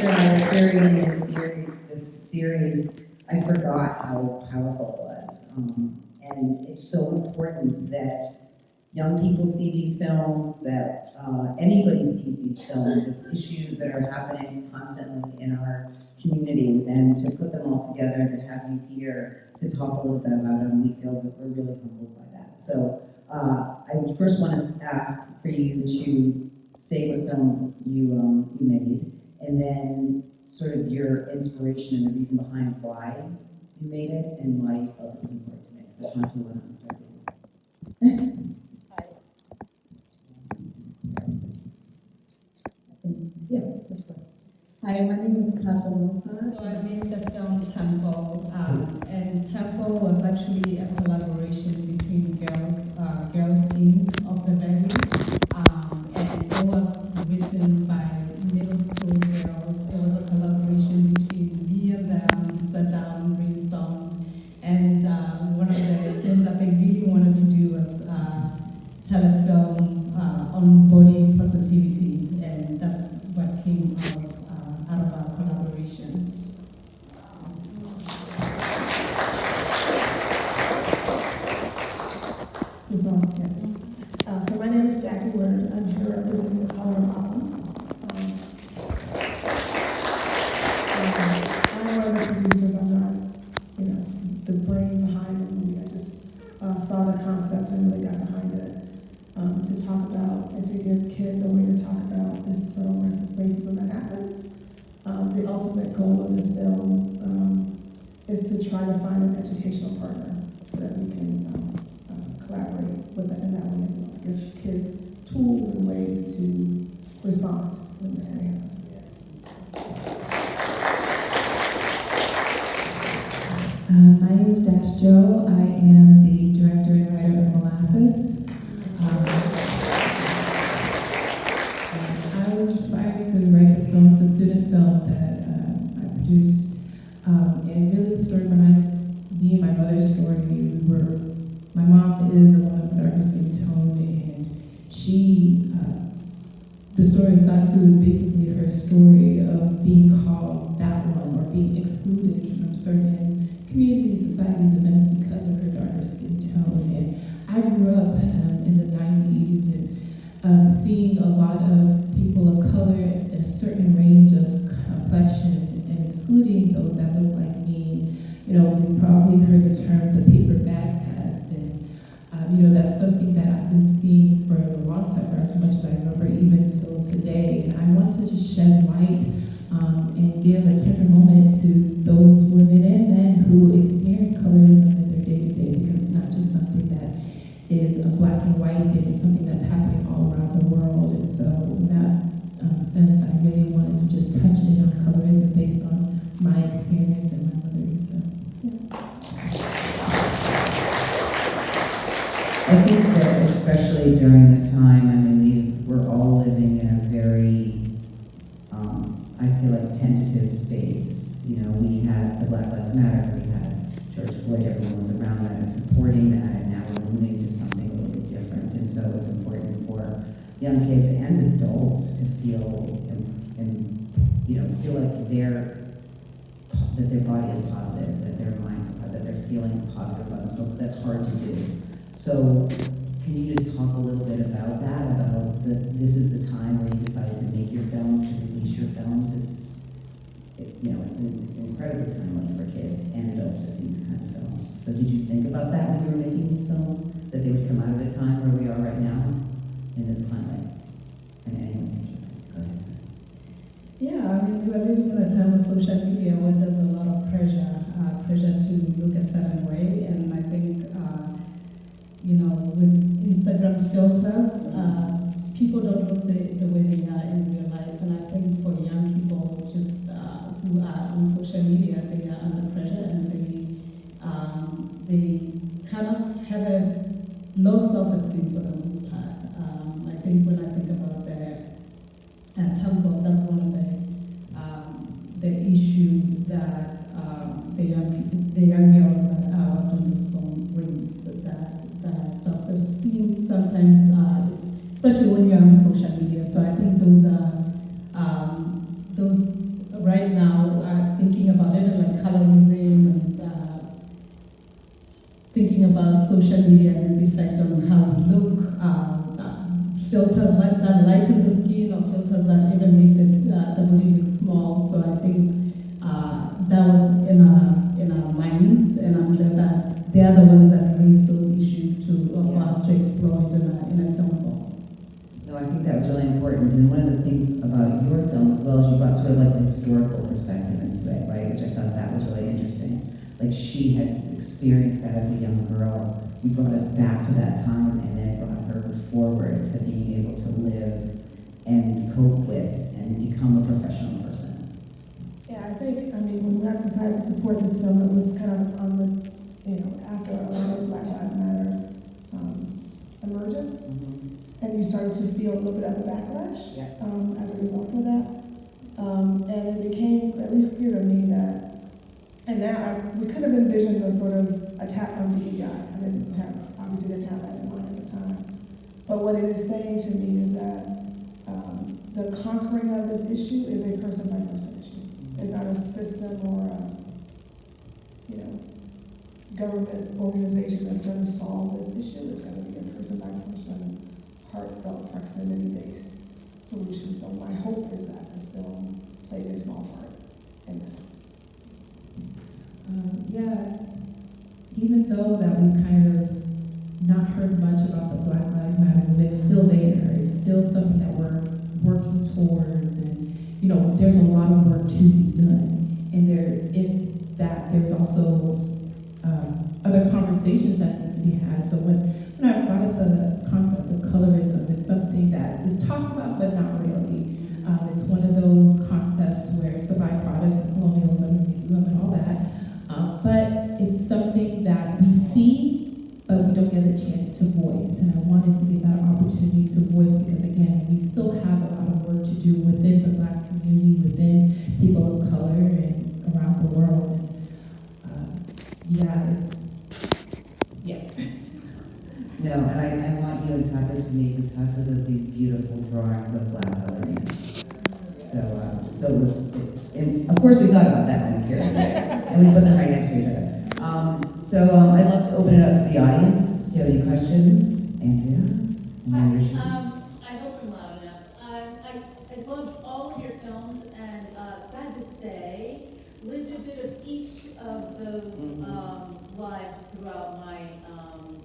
during this series, I forgot how powerful it was. And it's so important that young people see these films, that anybody sees these films. It's issues that are happening constantly in our communities, and to put them all together, to have you here to talk a little bit about them, we feel that we're really humbled by that. So I first want to ask for you to say what film you made, and then sort of your inspiration and the reason behind why you made it and why you felt it was important to make. So I want to let them start doing. Hi, my name is Fatima. So I made the film Temple, and Temple was actually a collaboration between Girls Inc. of the Valley, and it was written by middle school girls. It was a collaboration between me and them, sat down, brainstormed, and one of the things that they really wanted to do was tell a film on body positivity, and that's what came out of our collaboration. So my name is Jackie Word. I'm here representing the Color Mom. I'm one of the producers. I'm not, the brain behind the movie. I just saw the concept and really got behind it to talk about and to give kids a way to talk about this sort of racism that happens. The ultimate goal of this film is to try to find an educational partner that we can collaborate with in that way as well. Give kids tools and ways to respond when this may happen. My name is Dash Joe. I am the director and writer of Molasses. I was inspired to write this film. It's a student film that I produced. And really the story behind me and my mother's story, my mom is a woman with darker skin tone, and the story Satsu is basically her story of being called that one or being excluded from certain community societies events because of her darker skin tone. And I grew up in the 90s and seeing a lot of people of color in a certain range of complexion and excluding those that look like me. We probably heard the term the paper bag test, and that's something that I've been seeing for a long time, for as much as I remember, even till today. And I want to just shed light and give a tender moment to those women and men who experience colorism in their day-to-day, because it's not just something that is a black and white thing, it's something that's happening all around the world. And so in that sense, I really wanted to just touch in on colorism based on my experience and my mother's. I think that especially during this time, we're all living in a very, I feel like, tentative space. We had the Black Lives Matter, we had George Floyd, everyone was around that and supporting that, and now we're moving to something a little bit different. And so it's important for young kids and adults to feel feel like that their body is positive, that their minds are positive, that they're feeling positive about themselves. That's hard to do. So can you just talk a little bit about that, about this is the time where you decided to make your film, to release your films? It's an incredible time for kids and adults to see these kind of films. So did you think about that when you were making these films, that they would come out at a time where we are right now in this climate? And anyway, go ahead. Yeah, we're living in a time of social media where there's a lot of pressure to look a certain way, and I think with Instagram filters, people don't look the way they are in real life. And I think for young people just who are on social media, they are under pressure, and they kind of have a low self-esteem for the most part. I think when I think about the temple, that's one of the issue that the young girls that are worked on this film brings, that self-esteem sometimes, especially when you're on social media. So I think those filters that lighten the skin or filters that even make the body look small. So I think that was in our minds, and I'm glad that they are the ones that raise those issues for us to explore it in a film form. No, I think that was really important. And one of the things about your film as well is you brought sort of like the historical perspective into it, right? Which I thought that was really interesting. Like she had experienced that as a young girl. You brought us back to that time and then brought her forward to being able to live and cope with and become a professional person. Yeah, I think, when we decided to support this film, it was kind of on the, after a lot of Black Lives Matter emergence, and you started to feel a little bit of a backlash as a result of that. And it became at least clear to me that, and now we could have envisioned a sort of attack on DEI. Obviously didn't have that in mind at the time. But what it is saying to me is that the conquering of this issue is a person-by-person issue. It's not a system or a, government organization that's going to solve this issue. It's going to be a person-by-person, heartfelt, proximity-based solution. So my hope is that this film plays a small part in that. Even though that we've kind of not heard much about the Black Lives Matter movement, it's still there. It's still something that we're working towards, and there's a lot of work to be done. And there's also other conversations that need to be had. So when I brought up the concept of colorism, it's something that is talked about, but not really. It's one of those concepts where it's a byproduct of colonialism, racism, and all that. But it's something that we see, but we don't get a chance to voice. And I wanted to give that opportunity to voice because, again, we still have a lot of work to do within the Black community, within people of color, and around the world. No, and I want you and Tata to meet because Tata does these beautiful drawings of Black ballerinas. So it was, and of course we thought about that when we carried it, and we put them right next to each other. I'd love to open it up to the audience. Do you have any questions? Andrea? I hope I'm loud enough. I loved all of your films, and sad to say, lived a bit of each of those lives throughout my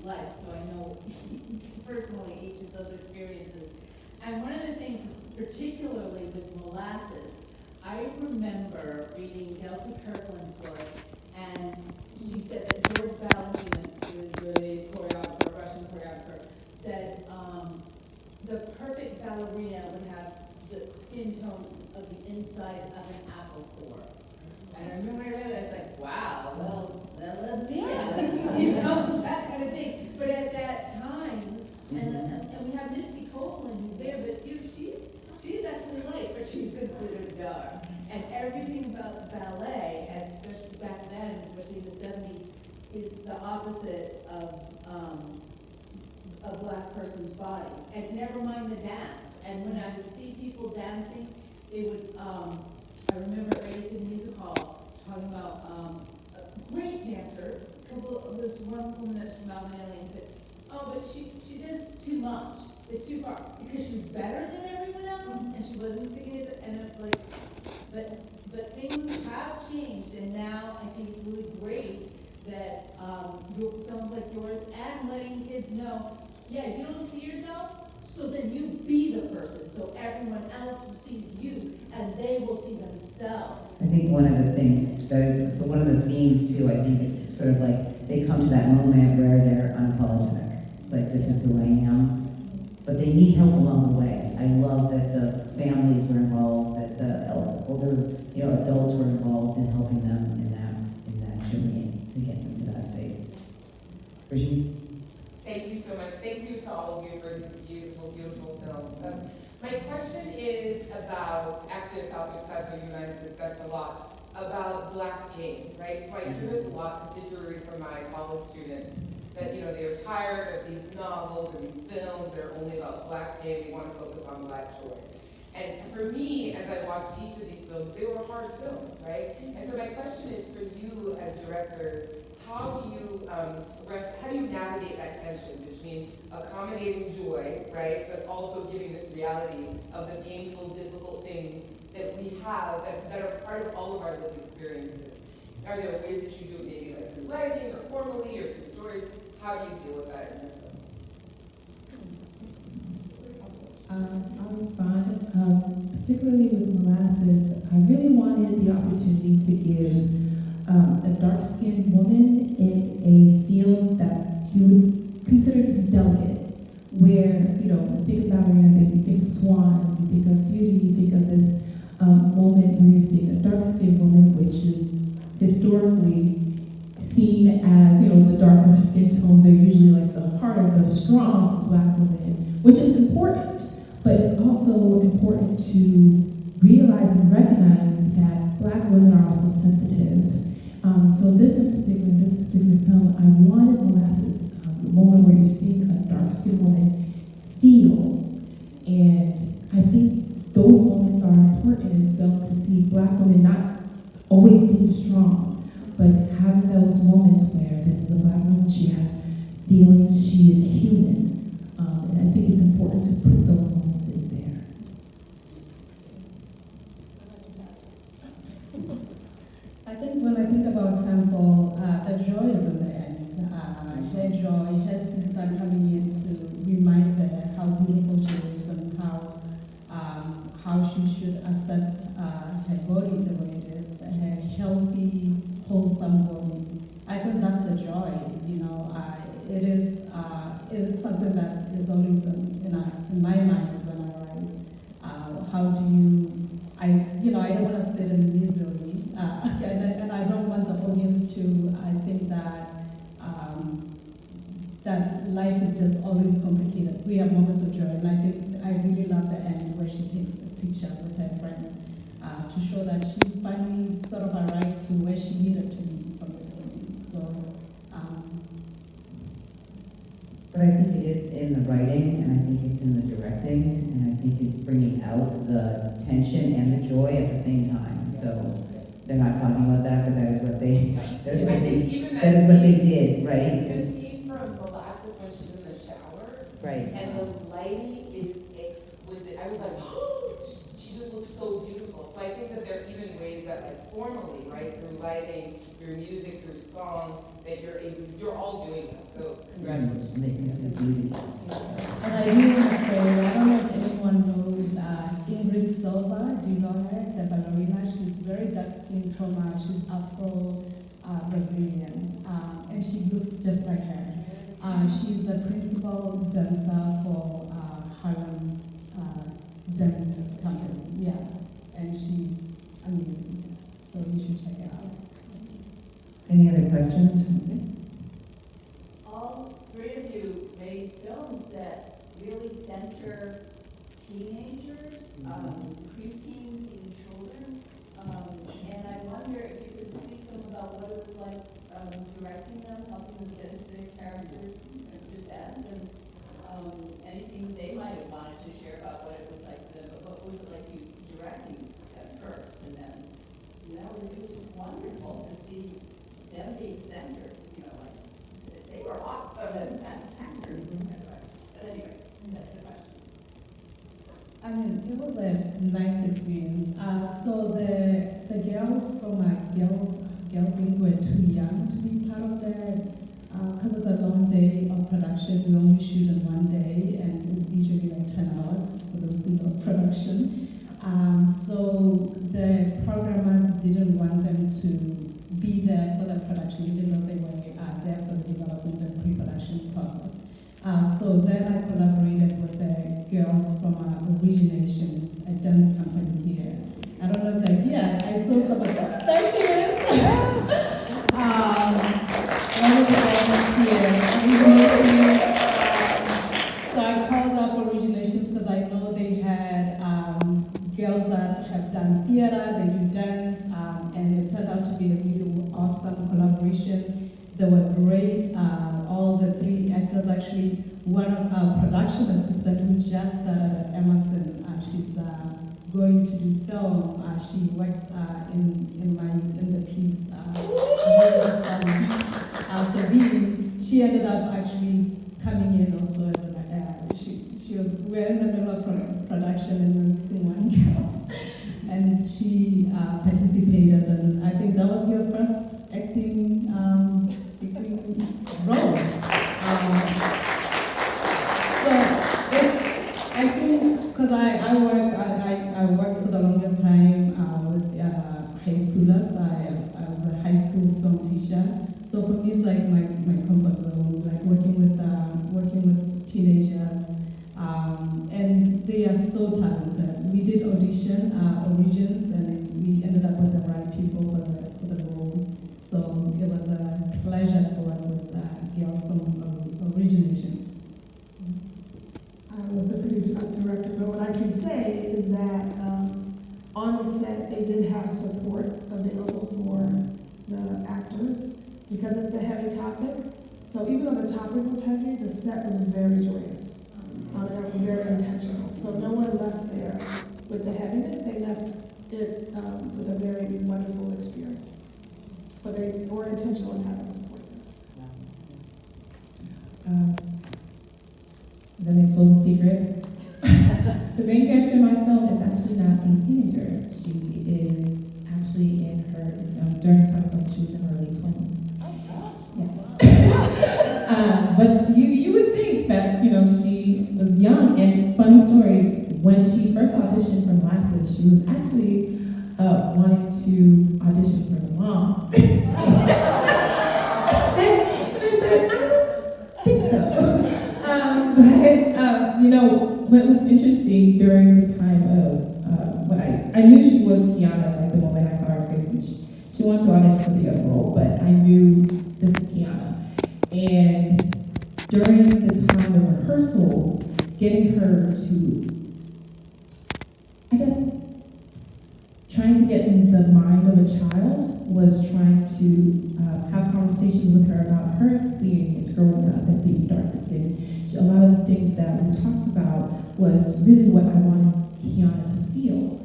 life, so I know personally each of those experiences. And one of the things, particularly with Molasses, I remember reading Kelsey Kirkland's work, and she said that George Valentin, who is really a choreographer, Russian choreographer, said the perfect ballerina would have the skin tone of the inside of an apple core. And I remember I read it, I was like, wow, well, that was me, that kind of thing. But at that time, and we have Misty Copeland who's there, but she's actually light, but she's considered dark. And everything about ballet, and especially back then, especially in the 70s, is the opposite of a Black person's body. And never mind the dance. And when I would see people dancing, they would, I remember Raising Music Hall talking about a great dancer. This one woman that's from Aimiende and said, oh, but she does too much. It's too far. Because she was better than everyone else, and she wasn't singing it, and it's like, but things have changed, and now I think it's really great that films like yours and letting kids know, yeah, you don't see yourself, so then you be the person, so everyone else sees you, and they will see themselves. I think one of the things, so one of the themes too, I think it's sort of like they come to that moment where they're unapologetic. It's like, this is who I am. But they need help along the way. I love that the families were involved, that the older, adults were involved in helping them in that journey to get them to that space. Brigitte? Thank you so much. Thank you to all of you for these beautiful, beautiful films. My question is about, actually a topic that you and I have discussed a lot, about Black pain, right? So I hear this a lot, particularly from my college students, that they're tired of these novels and these films, they're only about Black pain, they want to focus on Black joy. And for me, as I watched each of these films, they were hard films, right? And so my question is for you as directors, how do you how do you navigate that tension between accommodating joy, right, but also giving this reality of the painful, difficult things that we have that are part of all of our lived experiences? Are there ways that you do it, maybe like through writing or formally or through stories? How do you deal with that in your film? I'll respond. Particularly with Molasses, I really wanted the opportunity to give a dark-skinned woman in a field that you would consider to be delicate, where, you know, you think about Aimiende, you think of swans, you think of beauty, you think of this moment where you're seeing a dark-skinned woman, which is historically seen as, you know, the darker skin tone. They're usually like the harder, the strong Black woman, which is important. But it's also important to realize and recognize that Black women are also sensitive. So this particular film, I wanted Molasses, the moment where you're seeing a dark-skinned woman feel. And I think those moments are important in film, to see Black women not always being strong, but having those moments where this is a Black woman, she has feelings, she is human. And I think it's important to put those moments in there. I think when I think about Temple, the joy is in the end. Her joy, her sister coming in to remind her how beautiful she is and how she should accept her body the way it is, her healthy, wholesome body. I think that's the joy. You know, it is something that is always in my mind when I write. How do you? I don't want to sit in misery, and I don't want the audience to. I think that that life is just always complicated. We have moments of joy, and I think I really love the end where she takes the picture with her friend to show that she's finally sort of arrived to where she needed to be from the beginning. So. But I think it is in the writing, and I think it's in the directing, and I think it's bringing out the tension and the joy at the same time. So they're not talking about that, but that is what they that is what they did, right? The scene from Molasses when she's in the shower, Right. and the lighting is exquisite. I was like, oh, she just looks so beautiful. So I think that there are even ways that, like, formally, right, through lighting, through music, through song, that you're all doing that. So congratulations. Making some beauty. And I really want to say, I don't know if anyone knows Ingrid Silva. Do you know her? The ballerina. She's very dark-skinned she's Afro-Brazilian, and she looks just like her. She's the principal dancer for Harlem Dance Company. Yeah, and she's amazing. So you should check it out. Any other questions? Okay. All three of you made films that really center teenagers, preteens, even children. And I wonder if you could speak some about what it was like directing them, helping them get into their characters and present, and anything they might have wanted to share about what it was like to them. But what was it like you directing them first? And then, it was just wonderful to see them being centered, like they were awesome as actors. But anyway, that's the question. I mean, it was a nice experience. So the girls from Girls Inc. were too young to be part of the, because it's a long day of production. We only shoot in one day, and it's usually like 10 hours for those who know production. So the programmers didn't want them to be there for the production, even though they were there for the development and pre-production process. So then I collaborated with the girls from Originations, a dance company here. I don't know if they're here. I saw some of them. There she is. One of the girls here. So I called up Originations because I know they had girls that have done theater, they do dance, and it turned out to be a really awesome collaboration. They were great. All the three actors, actually, one of our production assistants who just started at Emerson, she's going to do film. She worked in the piece. middle of production and we're missing one girl. And she participated, and I think that was your first acting role. So I think, because I worked for the longest time with high schoolers. I was a high school film teacher. So for me, it's like my comfort zone, like working with teenagers. And they are so talented. We did audition auditions, and we ended up with the right people for the role. So it was a pleasure to work with girls from originations. I was the producer and director, but what I can say is that on the set they did have support available for the actors because it's a heavy topic. So even though the topic was heavy, the set was very joyous. That was very intentional. So no one left there with the heaviness. They left it with a very wonderful experience. But they were intentional in having support there. Let me expose a secret. The main character in my film is actually not a teenager. She is actually in her, during the time when she was in her early 20s. Yes. But you would think that, she was young. And funny story, when she first auditioned for Molasses, she was actually wanting to audition for the mom. And I said, I don't think so. What was interesting during the time of when I knew she was Kiana, like the moment I saw her face, and she wanted to audition for the other role, but I knew this is Kiana. And during the time of rehearsals, getting her to, I guess, trying to get in the mind of a child was trying to have a conversation with her about her experience growing up and being darker skinned. A lot of the things that we talked about was really what I wanted Kiana to feel.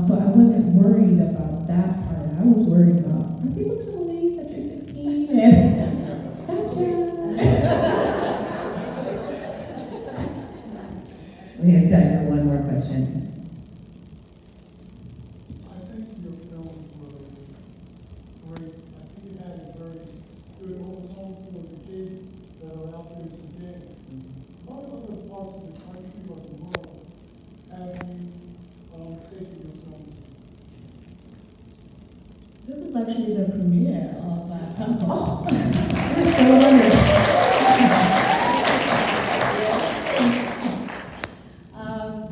So I wasn't worried about that part. I was worried about, are people going to believe that you're 16? And gotcha. We have time for one more question. I think your films were great. I think it had a very good overtone for the kids that are out there today. What other parts of the country or the world have you taken your films? This is actually the premiere of Temple. Oh, you're so wonderful.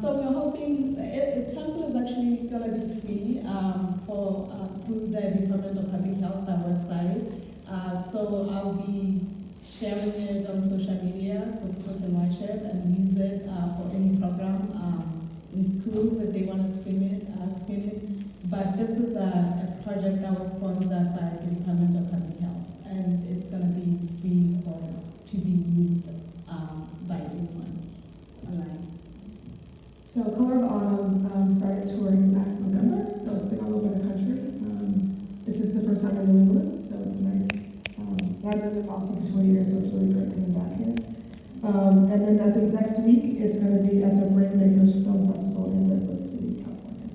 So we're hoping Temple is actually going to be free through the Department of Public Health website. So I'll be sharing it on social media so people can watch it and use it for any program in schools if they want to screen it. But this is a project that was sponsored by the Department of Public Health, and it's going to be free to be used by anyone online. So Color of Autumn started touring last November, so it's been all over the country. This is the first time in New England, so it's nice. I've been in Boston for 20 years, so it's really great coming back here. And then I think next week it's going to be at the Negbenebor Film Festival in Redwood City, California.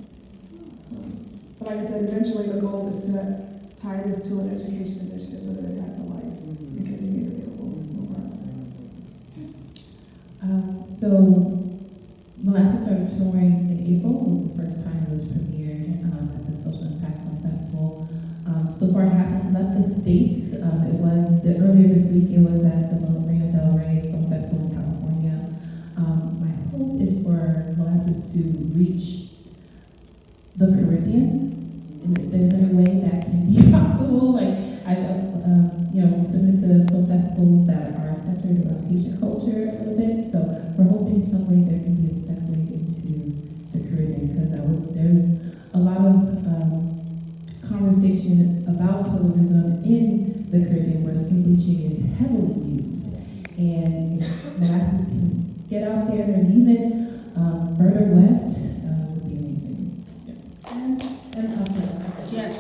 But like I said, eventually the goal is to tie this to an education initiative so that it has a life and can be made available more. So Molasses started touring in April. It was the first time it was premiered at the Social Impact Film Festival. So far it hasn't left the States. Earlier this week it was at the Marina Del Rey Film Festival in California. My hope is for Molasses to reach the Caribbean. And if there's any way that can be possible, like I've submitted to film festivals that are centered around Haitian culture a little bit. So we're hoping some way there can be a segue into the Caribbean, because there's a lot of conversation about colorism in the Caribbean where skin bleaching is heavily used. And if Molasses can get out there and even further west would be amazing. And up there. Yes.